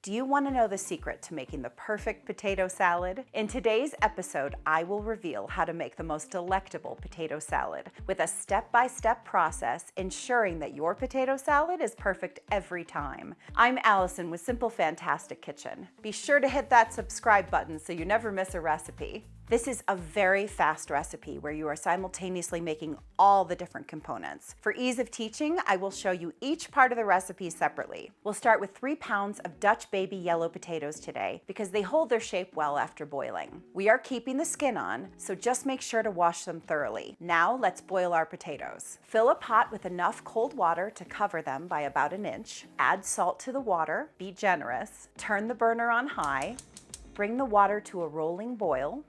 Do you want to know the secret to making the perfect potato salad? In today's episode, I will reveal how to make the most delectable potato salad with a step-by-step process ensuring that your potato salad is perfect every time. I'm Allison with Simple Fantastic Kitchen. Be sure to hit that subscribe button so you never miss a recipe. This is a very fast recipe where you are simultaneously making all the different components. For ease of teaching, I will show you each part of the recipe separately. We'll start with 3 pounds of Dutch baby yellow potatoes today because they hold their shape well after boiling. We are keeping the skin on, so just make sure to wash them thoroughly. Now let's boil our potatoes. Fill a pot with enough cold water to cover them by about an inch. Add salt to the water, be generous. Turn the burner on high. Bring the water to a rolling boil.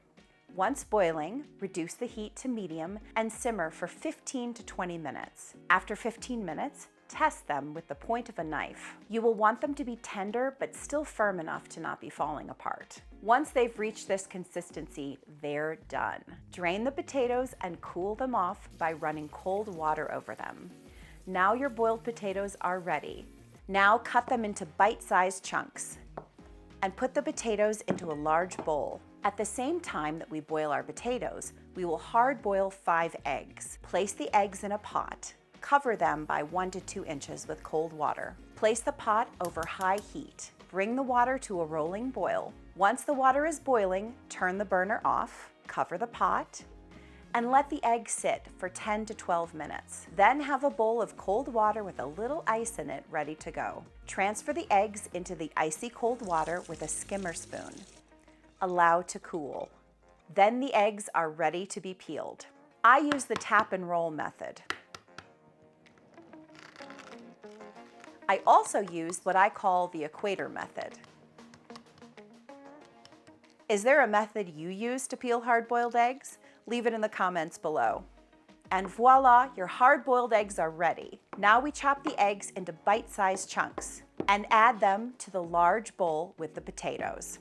Once boiling, reduce the heat to medium and simmer for 15 to 20 minutes. After 15 minutes, test them with the point of a knife. You will want them to be tender but still firm enough to not be falling apart. Once they've reached this consistency, they're done. Drain the potatoes and cool them off by running cold water over them. Now your boiled potatoes are ready. Now cut them into bite-sized chunks and put the potatoes into a large bowl. At the same time that we boil our potatoes, we will hard boil 5 eggs. Place the eggs in a pot. Cover them by 1 to 2 inches with cold water. Place the pot over high heat. Bring the water to a rolling boil. Once the water is boiling, turn the burner off, cover the pot, and let the eggs sit for 10 to 12 minutes. Then have a bowl of cold water with a little ice in it ready to go. Transfer the eggs into the icy cold water with a skimmer spoon. Allow to cool. Then the eggs are ready to be peeled. I use the tap and roll method. I also use what I call the equator method. Is there a method you use to peel hard-boiled eggs? Leave it in the comments below. And voila, your hard-boiled eggs are ready. Now we chop the eggs into bite-sized chunks and add them to the large bowl with the potatoes.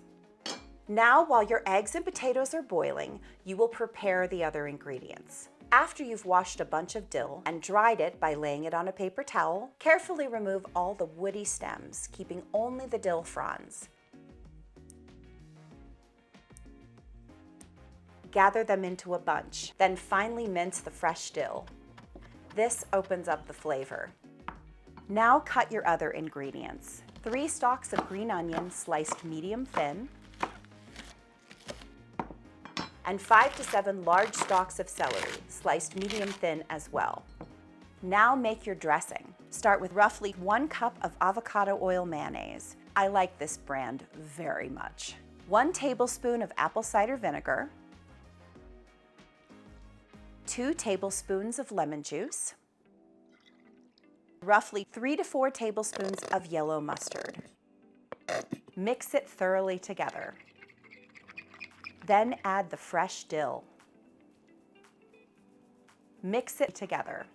Now, while your eggs and potatoes are boiling, you will prepare the other ingredients. After you've washed a bunch of dill and dried it by laying it on a paper towel, carefully remove all the woody stems, keeping only the dill fronds. Gather them into a bunch, then finely mince the fresh dill. This opens up the flavor. Now cut your other ingredients. 3 stalks of green onion sliced medium thin, and 5 to 7 large stalks of celery, sliced medium thin as well. Now make your dressing. Start with roughly 1 cup of avocado oil mayonnaise. I like this brand very much. 1 tablespoon of apple cider vinegar, 2 tablespoons of lemon juice, roughly 3 to 4 tablespoons of yellow mustard. Mix it thoroughly together. Then add the fresh dill. Mix it together.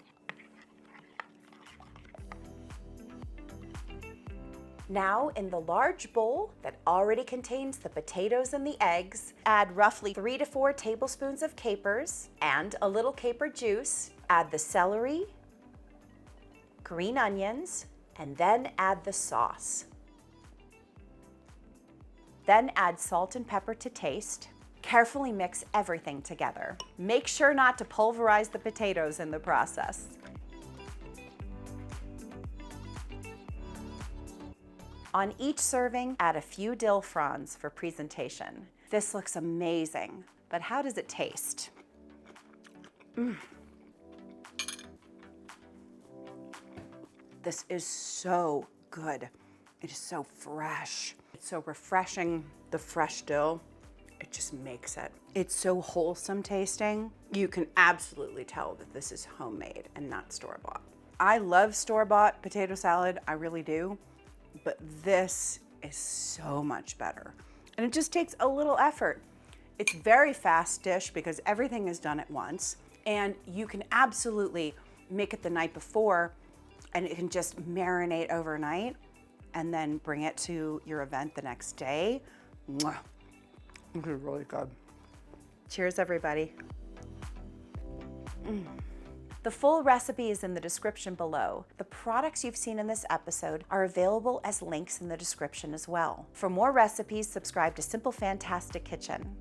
Now, in the large bowl that already contains the potatoes and the eggs, add roughly 3 to 4 tablespoons of capers and a little caper juice. Add the celery, green onions, and then add the sauce. Then add salt and pepper to taste. Carefully mix everything together. Make sure not to pulverize the potatoes in the process. On each serving, add a few dill fronds for presentation. This looks amazing, but how does it taste? This is so good. It is so fresh. It's so refreshing, the fresh dill. It just makes it. It's so wholesome tasting. You can absolutely tell that this is homemade and not store-bought. I love store-bought potato salad, I really do, but this is so much better. And it just takes a little effort. It's a very fast dish because everything is done at once, and you can absolutely make it the night before and it can just marinate overnight and then bring it to your event the next day. Mwah. This is really good. Cheers, everybody. The full recipe is in the description below. The products you've seen in this episode are available as links in the description as well. For more recipes, subscribe to Simple Fantastic Kitchen.